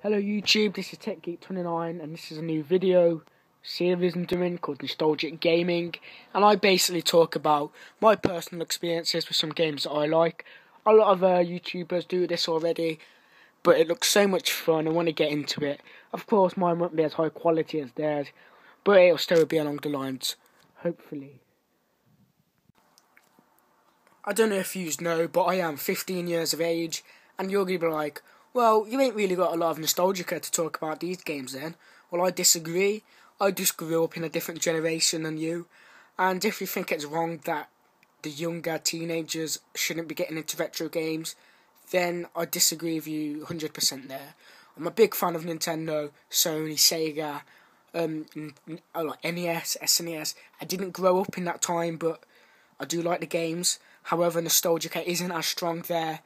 Hello YouTube, this is TechGeek29 and this is a new video series I'm doing called Nostalgic Gaming, and I basically talk about my personal experiences with some games that I like. A lot of YouTubers do this already, but it looks so much fun. I want to get into it. Of course mine won't be as high quality as theirs, but it'll still be along the lines, hopefully. I don't know if you know, but I am 15 years of age, and you're going to be like, well, you ain't really got a lot of nostalgia to talk about these games then. Well, I disagree. I just grew up in a different generation than you, and if you think it's wrong that the younger teenagers shouldn't be getting into retro games, then I disagree with you 100% there. I'm a big fan of Nintendo, Sony, Sega, I like NES, SNES. I didn't grow up in that time, but I do like the games. However, nostalgia isn't as strong there,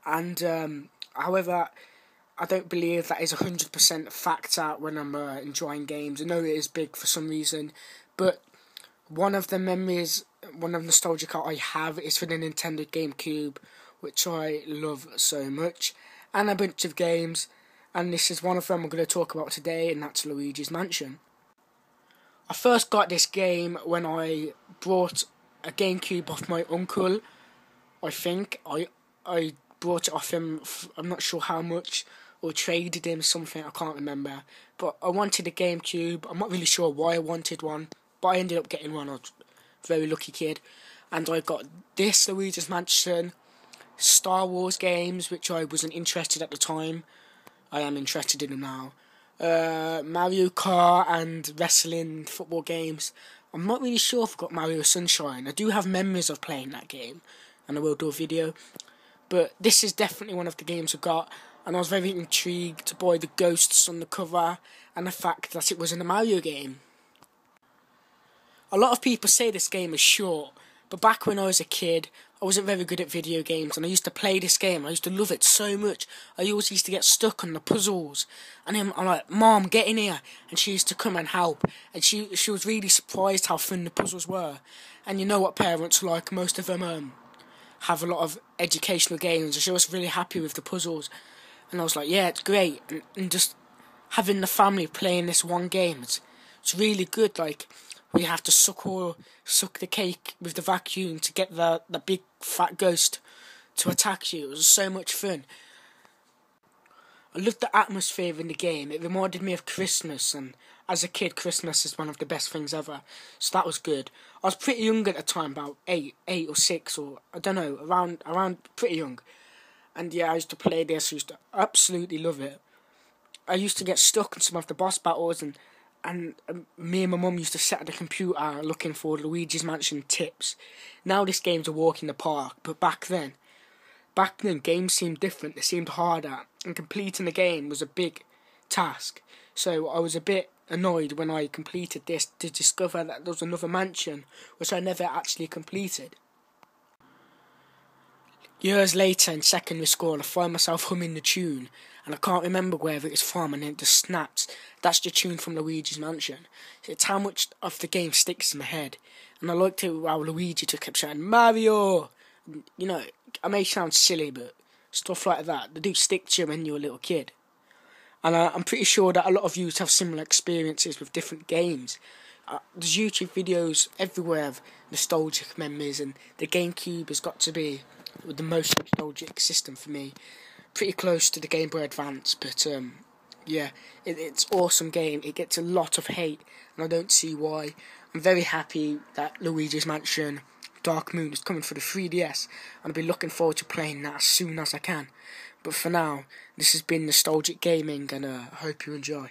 and however, I don't believe that is 100% a factor when I'm enjoying games. I know it is big for some reason, but one of the nostalgia I have is for the Nintendo GameCube, which I love so much, and a bunch of games, and this is one of them I'm going to talk about today, and that's Luigi's Mansion. I first got this game when I brought a GameCube off my uncle. I think I brought it off him, I'm not sure how much, or traded him something, I can't remember. But I wanted a GameCube. I'm not really sure why I wanted one, but I ended up getting one. I was a very lucky kid. And I got this Luigi's Mansion, Star Wars games, which I wasn't interested at the time. I am interested in them now. Mario Kart and wrestling, football games. I'm not really sure if I got Mario Sunshine. I do have memories of playing that game, and I will do a video. But this is definitely one of the games I got, and I was very intrigued by the ghosts on the cover and the fact that it was in a Mario game. A lot of people say this game is short, but back when I was a kid, I wasn't very good at video games, and I used to play this game. I used to love it so much. I always used to get stuck on the puzzles, and then I'm like, Mom, get in here, and she used to come and help, and she was really surprised how fun the puzzles were. And you know what parents are like, most of them have a lot of educational games, and she was really happy with the puzzles, and I was like, yeah, it's great, and just having the family playing this one game, it's really good. Like, we have to suck the cake with the vacuum to get the big fat ghost to attack you. It was so much fun. I loved the atmosphere in the game. It reminded me of Christmas, and as a kid, Christmas is one of the best things ever. So that was good. I was pretty young at the time, about 8 or 6, or I don't know, around pretty young. And yeah, I used to play this. I used to absolutely love it. I used to get stuck in some of the boss battles, and me and my mum used to sit at the computer looking for Luigi's Mansion tips. Now this game's a walk in the park, but back then games seemed different. They seemed harder, and completing the game was a big task. So I was a bit annoyed when I completed this to discover that there was another mansion which I never actually completed. Years later in secondary school, I find myself humming the tune, and I can't remember where it's from, and it just snaps. That's the tune from Luigi's Mansion. It's how much of the game sticks in my head, and I liked it how Luigi just kept shouting, Mario! You know, I may sound silly, but stuff like that, they do stick to you when you're a little kid. And I'm pretty sure that a lot of you have similar experiences with different games. There's YouTube videos everywhere of nostalgic memories, and the GameCube has got to be the most nostalgic system for me. Pretty close to the Game Boy Advance, but yeah, it's an awesome game. It gets a lot of hate, and I don't see why. I'm very happy that Luigi's Mansion Dark Moon is coming for the 3DS, and I'll be looking forward to playing that as soon as I can. But for now, this has been Nostalgic Gaming, and I hope you enjoy.